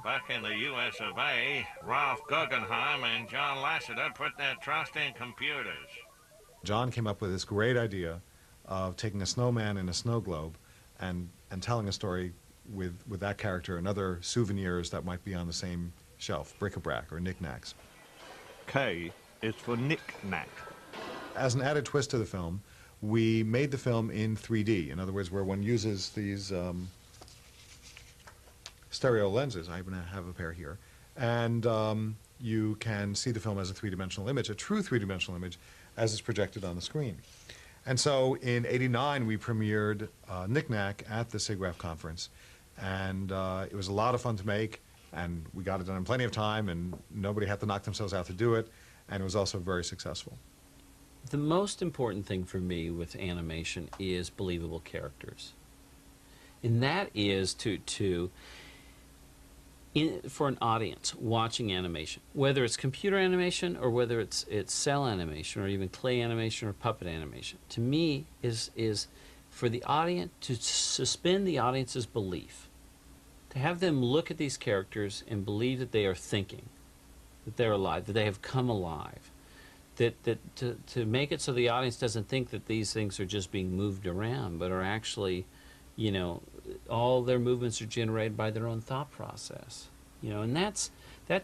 back in the US of A, Ralph Guggenheim and John Lasseter put their trust in computers. John came up with this great idea of taking a snowman in a snow globe and telling a story with that character and other souvenirs that might be on the same shelf, bric-a-brac or knickknacks. K is for knick-knack. As an added twist to the film, we made the film in 3D. In other words, where one uses these stereo lenses. I even have a pair here. And you can see the film as a three-dimensional image, a true three-dimensional image, as it's projected on the screen. And so in '89, we premiered Knick-Knack at the SIGGRAPH conference. And it was a lot of fun to make, and we got it done in plenty of time, and nobody had to knock themselves out to do it, and it was also very successful. The most important thing for me with animation is believable characters. And that is for an audience watching animation, whether it's computer animation or whether it's cell animation or even clay animation or puppet animation, to me is for the audience to suspend the audience's belief, to have them look at these characters and believe that they are thinking, that they're alive, that they have come alive, to make it so the audience doesn't think that these things are just being moved around, but are actually, you know, all their movements are generated by their own thought process. You know, and that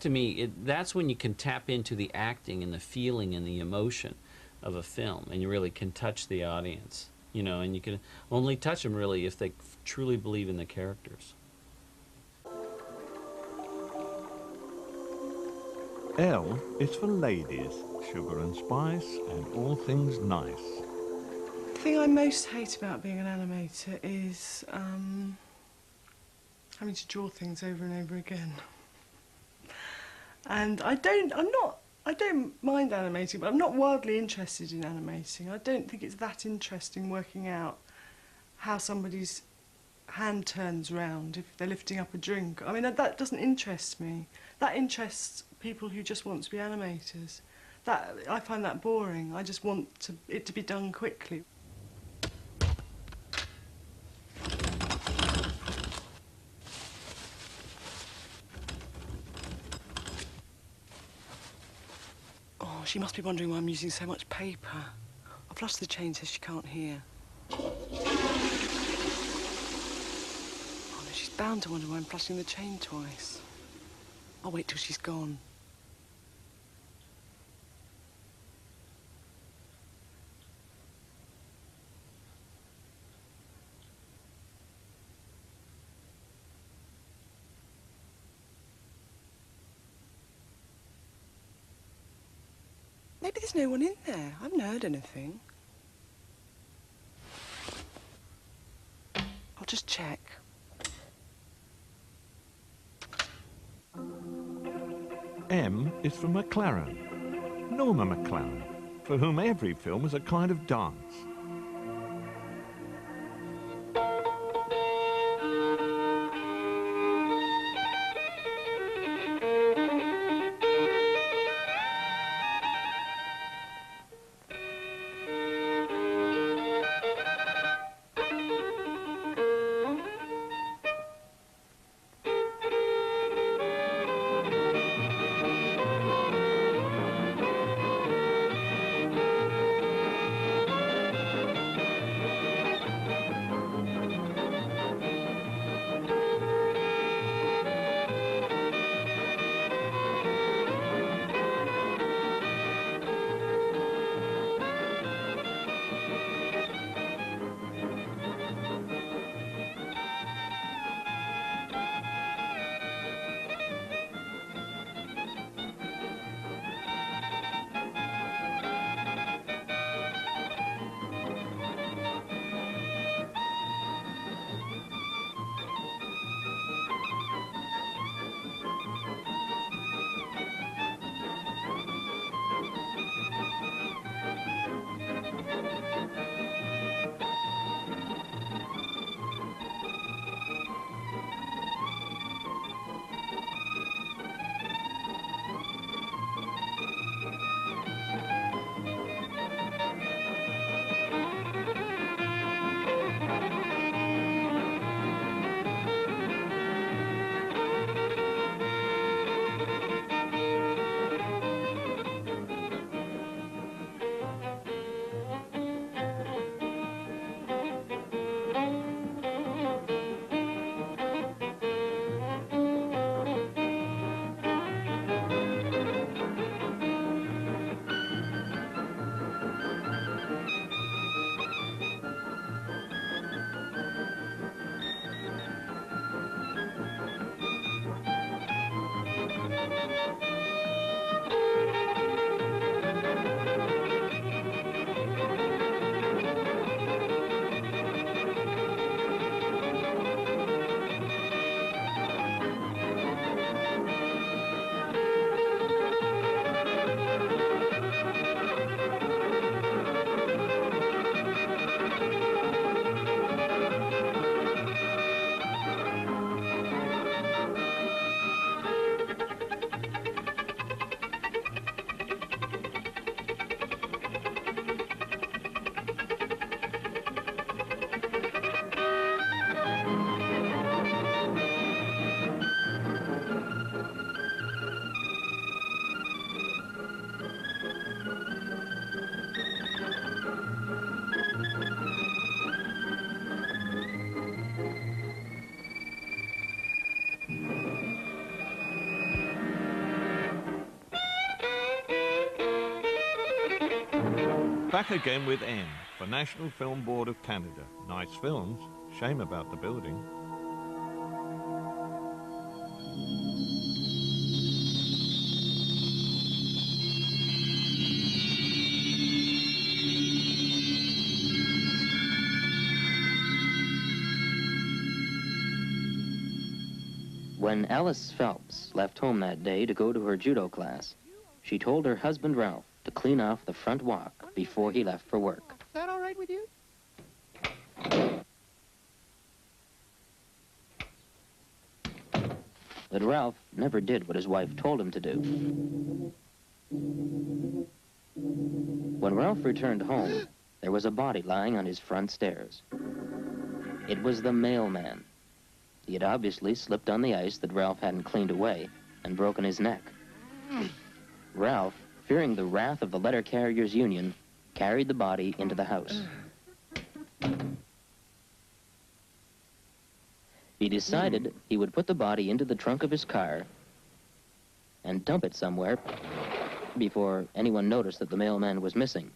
to me, that's when you can tap into the acting and the feeling and the emotion of a film, and you really can touch the audience. You know, and you can only touch them really if they truly believe in the characters. L is for ladies, sugar and spice, and all things nice. The thing I most hate about being an animator is having to draw things over and over again. And I don't mind animating, but I'm not wildly interested in animating. I don't think it's that interesting working out how somebody's hand turns round if they're lifting up a drink. I mean, that doesn't interest me. That interests people who just want to be animators. I find that boring. I just want it to be done quickly. Oh, she must be wondering why I'm using so much paper. I've lost the chain so she can't hear. Oh no, she's bound to wonder why I'm flushing the chain twice. I'll wait till she's gone. Maybe there's no one in there. I haven't heard anything. I'll just check. M is for McLaren, Norma McLaren, for whom every film is a kind of dance. Back again with M for National Film Board of Canada. Nice films, shame about the building. When Alice Phelps left home that day to go to her judo class, she told her husband Ralph to clean off the front walk before he left for work. Is that all right with you? But Ralph never did what his wife told him to do. When Ralph returned home, there was a body lying on his front stairs. It was the mailman. He had obviously slipped on the ice that Ralph hadn't cleaned away and broken his neck. Ralph, fearing the wrath of the letter carriers union, carried the body into the house. He decided he would put the body into the trunk of his car and dump it somewhere before anyone noticed that the mailman was missing.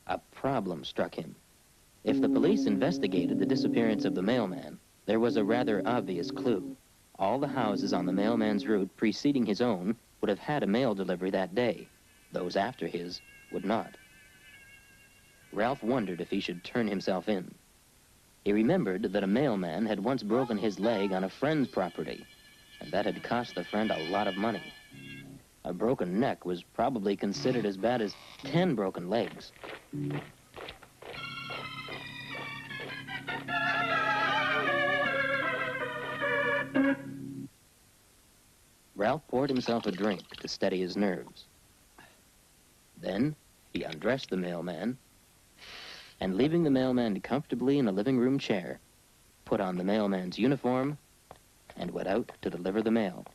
A problem struck him. If the police investigated the disappearance of the mailman, there was a rather obvious clue. All the houses on the mailman's route preceding his own would have had a mail delivery that day. Those after his would not. Ralph wondered if he should turn himself in. He remembered that a mailman had once broken his leg on a friend's property, and that had cost the friend a lot of money. A broken neck was probably considered as bad as 10 broken legs. Ralph poured himself a drink to steady his nerves. Then he undressed the mailman, and leaving the mailman comfortably in a living room chair, put on the mailman's uniform and went out to deliver the mail.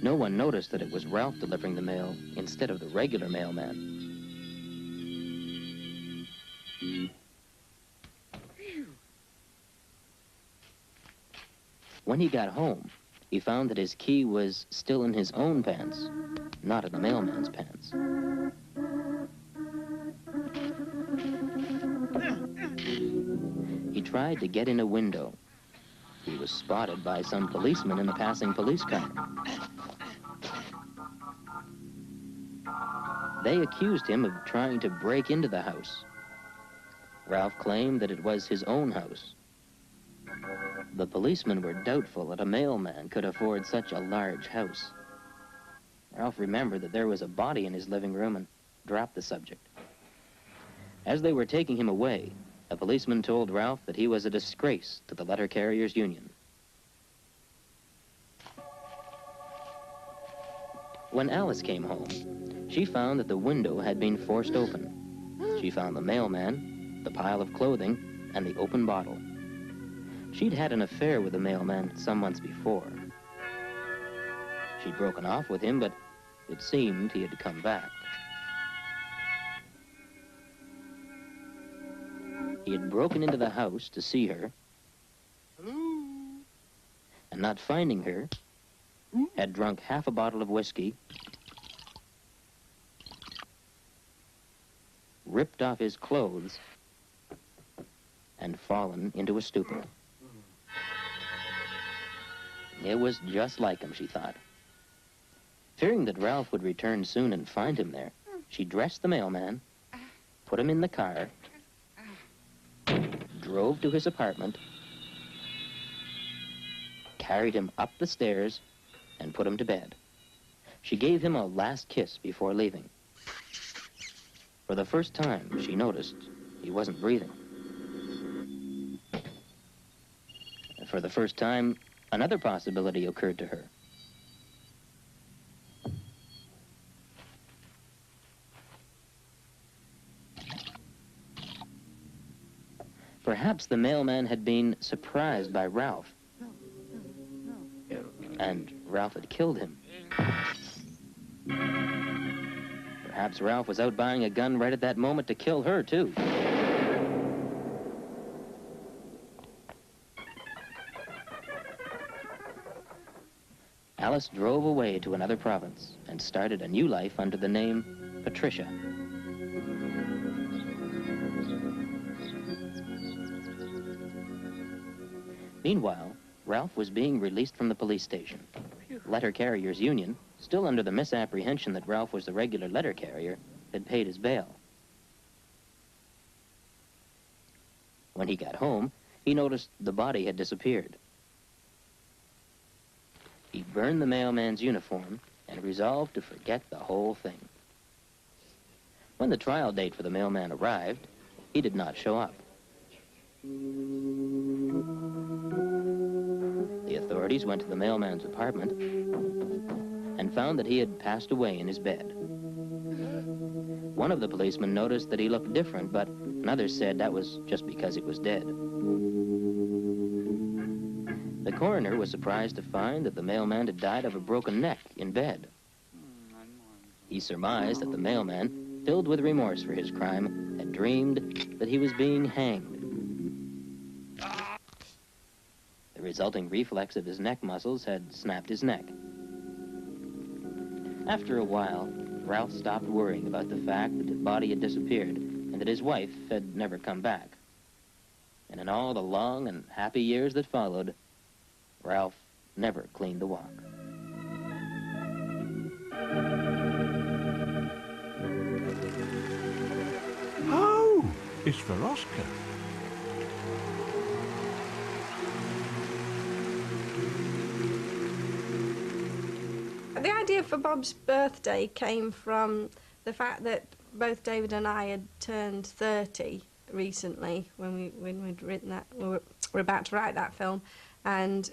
No one noticed that it was Ralph delivering the mail instead of the regular mailman. When he got home, he found that his key was still in his own pants, not in the mailman's pants. He tried to get in a window. He was spotted by some policemen in a passing police car. They accused him of trying to break into the house. Ralph claimed that it was his own house. The policemen were doubtful that a mailman could afford such a large house. Ralph remembered that there was a body in his living room and dropped the subject. As they were taking him away, a policeman told Ralph that he was a disgrace to the letter carriers union. When Alice came home, she found that the window had been forced open. She found the mailman, the pile of clothing, and the open bottle. She'd had an affair with the mailman some months before. She'd broken off with him, but it seemed he had come back. He had broken into the house to see her, and not finding her, had drunk half a bottle of whiskey, ripped off his clothes, and fallen into a stupor. It was just like him, she thought. Fearing that Ralph would return soon and find him there, she dressed the mailman, put him in the car, drove to his apartment, carried him up the stairs, and put him to bed. She gave him a last kiss before leaving. For the first time, she noticed he wasn't breathing. For the first time, another possibility occurred to her. Perhaps the mailman had been surprised by Ralph, and Ralph had killed him. Perhaps Ralph was out buying a gun right at that moment to kill her, too. Alice drove away to another province and started a new life under the name Patricia. Meanwhile, Ralph was being released from the police station. Letter Carriers Union, still under the misapprehension that Ralph was the regular letter carrier, had paid his bail. When he got home, he noticed the body had disappeared. He burned the mailman's uniform and resolved to forget the whole thing. When the trial date for the mailman arrived, he did not show up. The authorities went to the mailman's apartment and found that he had passed away in his bed. One of the policemen noticed that he looked different, but another said that was just because he was dead. The coroner was surprised to find that the mailman had died of a broken neck in bed. He surmised that the mailman, filled with remorse for his crime, had dreamed that he was being hanged. The resulting reflex of his neck muscles had snapped his neck. After a while, Ralph stopped worrying about the fact that his body had disappeared and that his wife had never come back. And in all the long and happy years that followed, Ralph never cleaned the walk. Oh, it's for Oscar. The idea for Bob's birthday came from the fact that both David and I had turned 30 recently when we'd written that. We were about to write that film, and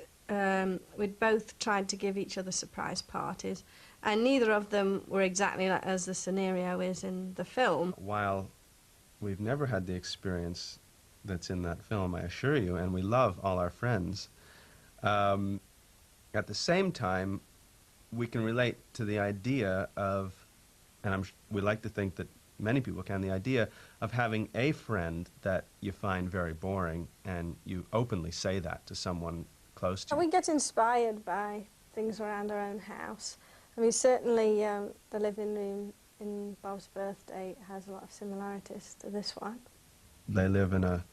we'd both tried to give each other surprise parties, and neither of them were exactly like as the scenario is in the film. While we've never had the experience that's in that film, I assure you, and we love all our friends, at the same time, we can relate to the idea of, and we like to think that many people can, the idea of having a friend that you find very boring and you openly say that to someone close to you. We get inspired by things around our own house. I mean, certainly the living room in Bob's birthday has a lot of similarities to this one. They live in a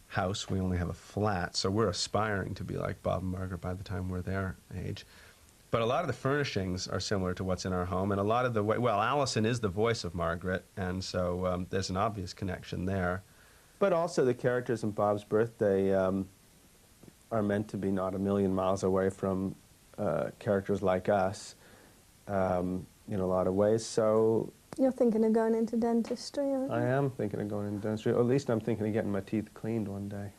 house, we only have a flat, so we're aspiring to be like Bob and Margaret by the time we're their age. But a lot of the furnishings are similar to what's in our home, and a lot of the way, well, Allison is the voice of Margaret, and so there's an obvious connection there. But also the characters in Bob's birthday are meant to be not a million miles away from characters like us in a lot of ways, so... You're thinking of going into dentistry, aren't you? I am thinking of going into dentistry, or at least I'm thinking of getting my teeth cleaned one day.